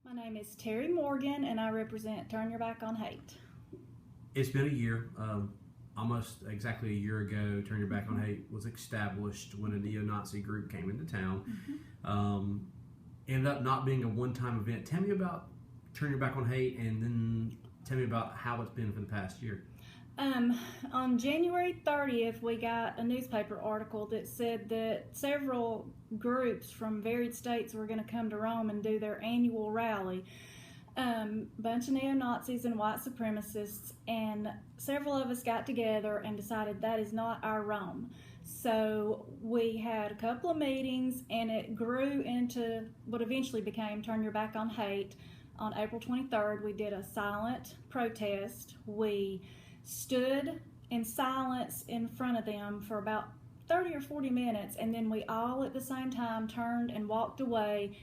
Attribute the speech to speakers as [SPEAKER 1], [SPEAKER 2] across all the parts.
[SPEAKER 1] My name is Terri Morgan, and I represent Turn Your Back on Hate.
[SPEAKER 2] It's been a year, almost exactly a year ago. Turn Your Back on Hate was established when a neo-Nazi group came into town. Ended up not being a one-time event. Tell me about Turn Your Back on Hate, and then tell me about how it's been for the past year.
[SPEAKER 1] On January 30th, we got a newspaper article that said that several groups from varied states were going to come to Rome and do their annual rally. Bunch of neo-Nazis and white supremacists, and several of us got together and decided that is not our Rome. So we had a couple of meetings, and it grew into what eventually became Turn Your Back on Hate. On April 23rd, we did a silent protest. We stood in silence in front of them for about 30 or 40 minutes, and then we all at the same time turned and walked away,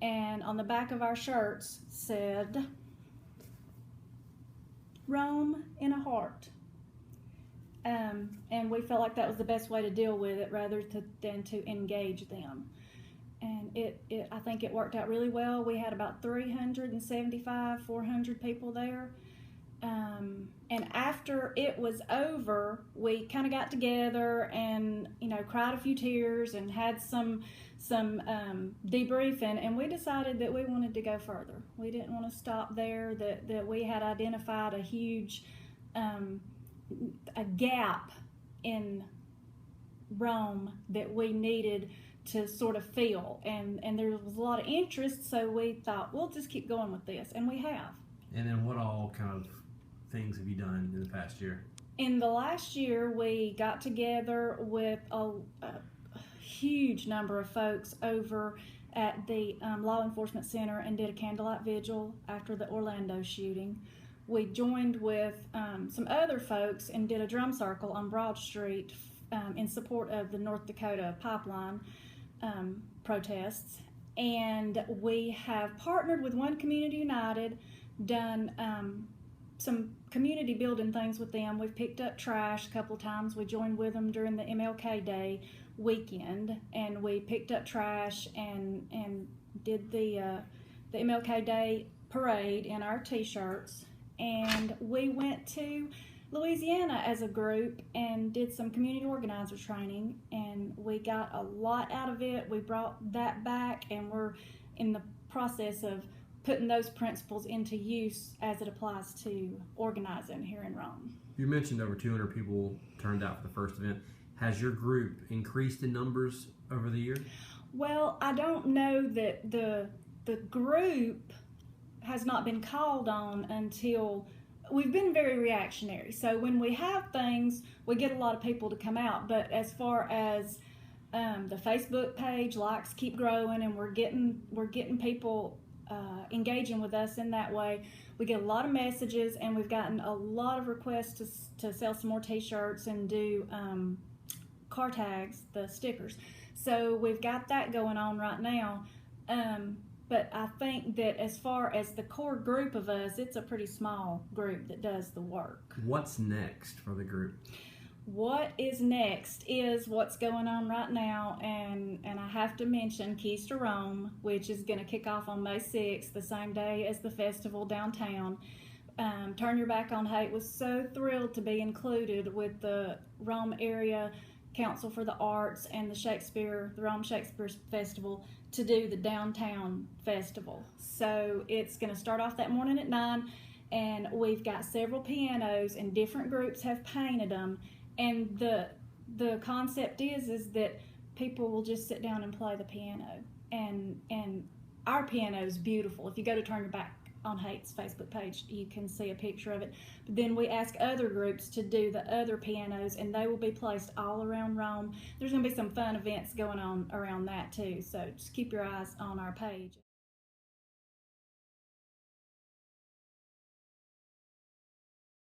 [SPEAKER 1] and on the back of our shirts said, "Rome in a heart." And we felt like that was the best way to deal with it rather than to engage them. And I think it worked out really well. We had about 375, 400 people there. And after it was over, we kind of got together and, cried a few tears and had some debriefing, and we decided that we wanted to go further. We didn't want to stop there, that we had identified a huge a gap in Rome that we needed to sort of fill, and there was a lot of interest, so we thought, we'll just keep going with this, and we have.
[SPEAKER 2] And then what all kind of things have you done in the past year?
[SPEAKER 1] In the last year, we got together with a huge number of folks over at the Law Enforcement Center and did a candlelight vigil after the Orlando shooting. We joined with some other folks and did a drum circle on Broad Street in support of the North Dakota pipeline protests. And we have partnered with One Community United, done some community building things with them. We've picked up trash a couple of times. We joined with them during the MLK Day weekend, and we picked up trash and did the MLK Day parade in our t-shirts. And we went to Louisiana as a group and did some community organizer training, and we got a lot out of it. We brought that back, and we're in the process of putting those principles into use as it applies to organizing here in Rome.
[SPEAKER 2] You mentioned over 200 people turned out for the first event. Has your group increased in numbers over the year?
[SPEAKER 1] Well, I don't know that the group has not been called on until we've been very reactionary. So when we have things, we get a lot of people to come out. But as far as the Facebook page likes keep growing, and we're getting people engaging with us in that way. We get a lot of messages, and we've gotten a lot of requests to sell some more t-shirts and do car tags, the stickers. So we've got that going on right now. But I think that as far as the core group of us, it's a pretty small group that does the work.
[SPEAKER 2] What's next for the group?
[SPEAKER 1] What is next is what's going on right now, and I have to mention Keys to Rome, which is going to kick off on May 6th, the same day as the festival downtown. Turn Your Back on Hate was so thrilled to be included with the Rome Area Council for the Arts and the Rome Shakespeare Festival to do the downtown festival. So it's going to start off that morning at 9, and we've got several pianos, and different groups have painted them. And the concept is that people will just sit down and play the piano. And our piano is beautiful. If you go to Turn Your Back on Hate's Facebook page, you can see a picture of it. But then we ask other groups to do the other pianos, and they will be placed all around Rome. There's going to be some fun events going on around that too. So just keep your eyes on our page.